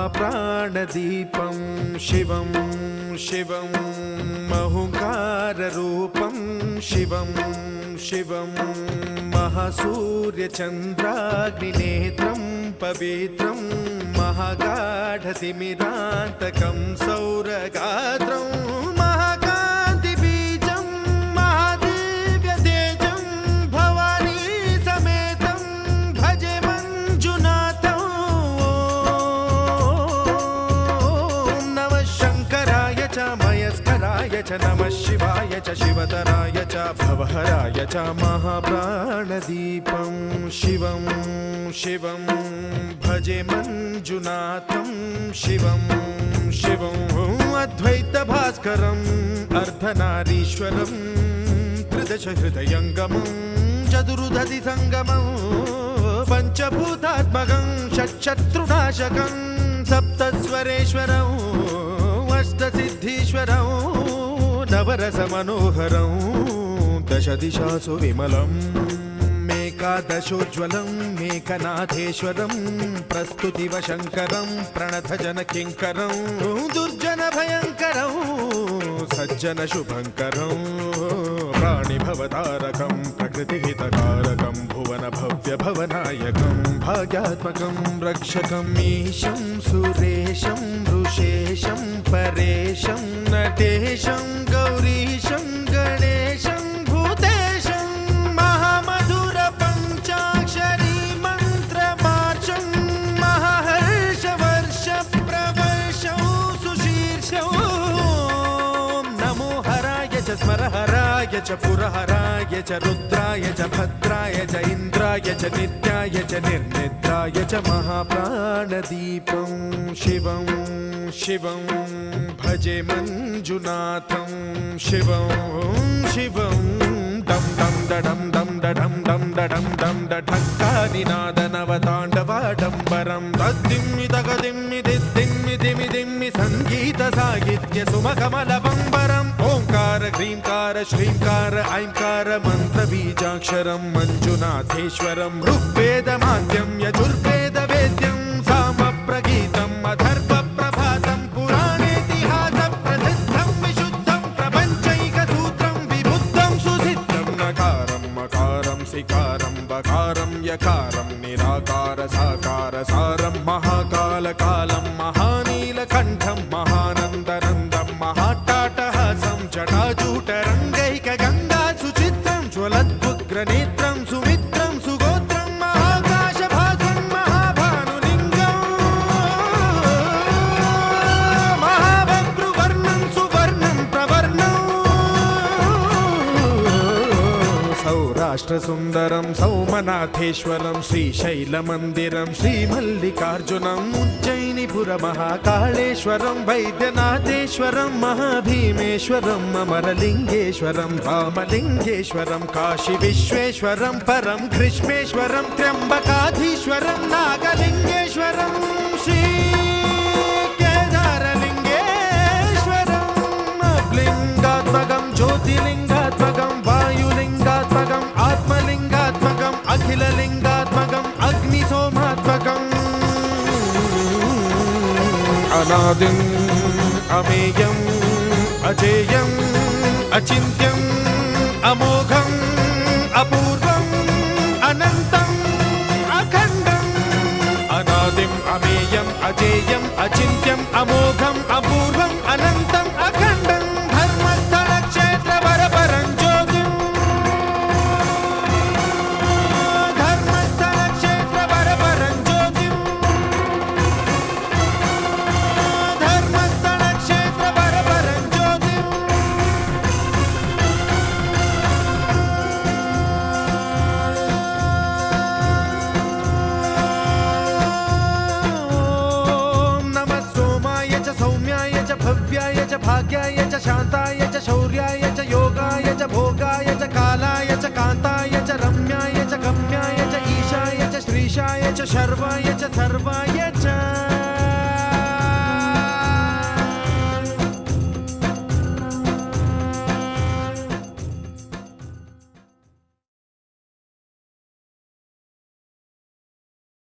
महाप्राणदीपं शिवं शिवं महुङ्काररूपं शिवं शिवं महासूर्यचन्द्राग्निनेत्रं पवित्रं महागाढतिमिरान्तकं सौरगात्रं महाकान्तिबीजं महादिव्यतेजं भवानी समेतं भजे मञ्जुनाथं। ॐ नमः शङ्कराय च मयस्कराय च नमः शिवाय च शिवतराय च भवहराय च महाप्राणदीपं शिवं शिवं भजे मञ्जुनाथं शिवं शिवं अद्वैतभास्करम् अर्धनारीश्वरं त्रिदशहृदयङ्गमं चतुर्दधिसङ्गमं पञ्चभूतात्मकं षट्शत्रुनाशकं सप्तस्वरेश्वरं अष्टसिद्धीश्वरं नवरसमनोहरं दशदिशासु विमलम् एकादशोज्ज्वलं मेघनाथेश्वरं प्रस्तुतिवशङ्करं प्रणतजनकिङ्करं दुर्जनभयङ्करं सज्जनशुभङ्करं प्राणिभवतारकं प्रकृतिहितकारकं भुवनभव्यभवनायकं भाग्यात्मकं रक्षकं ईशं सुरेशं ऋषेशं परेशं नटेशं गौरीशं गणेशं भूतेशं महामधुर पञ्चाक्षरी मन्त्रमार्चं महाहर्षवर्ष प्रवर्षं सुशीर्षं नमो हराय च स्मरहराय च पुरहराय च रुद्राय च भद्राय च इन्द्राय च नित्याय च निर्निद्राय च महाप्राणदीपं शिवं शिवं भजे मञ्जुनाथं शिवं शिवं डं डं डडं डं डडं डं डडं डं डढक्कानिनादनवताण्डवाडम्बरं तद्दिम्मि तगदिम्मि दिद्दिम्मि दिमि दिम्मि सङ्गीतसाहित्य सुमकमलबम्बरम् ओङ्कार ह्रीङ्कार श्रीङ्कार ऐङ्कार मन्त्रबीजाक्षरं मञ्जुनाथेश्वरं ऋग्वेदमाद्यं यजुर्वेदवेद्यं सामप्रगीतम् अथर्वप्रभातं पुराणेतिहासप्रसिद्धं विशुद्धं प्रपञ्चैकसूत्रं विबुद्धं सुसिद्धं नकारं मकारं सिकारं बकारं यकारं निराकार साकार सारं महाकालकालं महानीलकण्ठं महानन्दनन्दं महाट्टाटहासं जटाजूटरङ्गैकगङ्गा सुचित्रं ज्वलद्वुग्रनेत्रं सुमित्रं सुगोत्रं महाकाशभासं महाभानुलिङ्गं महाबभ्रुवर्णं सुवर्णं प्रवर्णं सौराष्ट्रसुन्दरं सौमनाथेश्वरं श्रीशैलमन्दिरं श्रीमल्लिकार्जुनम् उज्जयिनीपुरमहाकाळेश्वरं वैद्यनाथेश्वरं महाभीमेश्वरं अमरलिङ्गेश्वरं रामलिङ्गेश्वरं काशीविश्वेश्वरं परं ग्रीष्मेश्वरं त्र्यम्बकाधीश्वरं नागलिङ्गेश्वरं श्रीकेदारलिङ्गेश्वरं लिङ्गात्मकं ज्योतिलिङ्गात्मकं वायुलिङ्गात्मकम् आत्मलिङ्गात्मकम् अखिललिङ्गात्मकम् अग्निसोमात्मकम् अनादिम् अमेयम् अजेयम् अचिन्त्यम् अमोघम् अपूर्वम् अनन्तम् अखण्डम् अनादिम् अमेयम् अजेयम् अचिन्त्यम् अमोघम् अपूर्वम् अनन्तम् अखण्डम् धर्मस्थलक्षेत्रवरपरं ज्योतिम् धर्मस्थलक्षेत्रवरपरं ज्योतिम् धर्मस्थलक्षेत्रवरपरं ज्योतिम् भव्याय च भाग्याय च शान्ताय च शौर्याय च योगाय च भोगाय च कालाय च कान्ताय च रम्याय च गम्याय च ईशाय च श्रीशाय च शर्वाय च सर्वाय च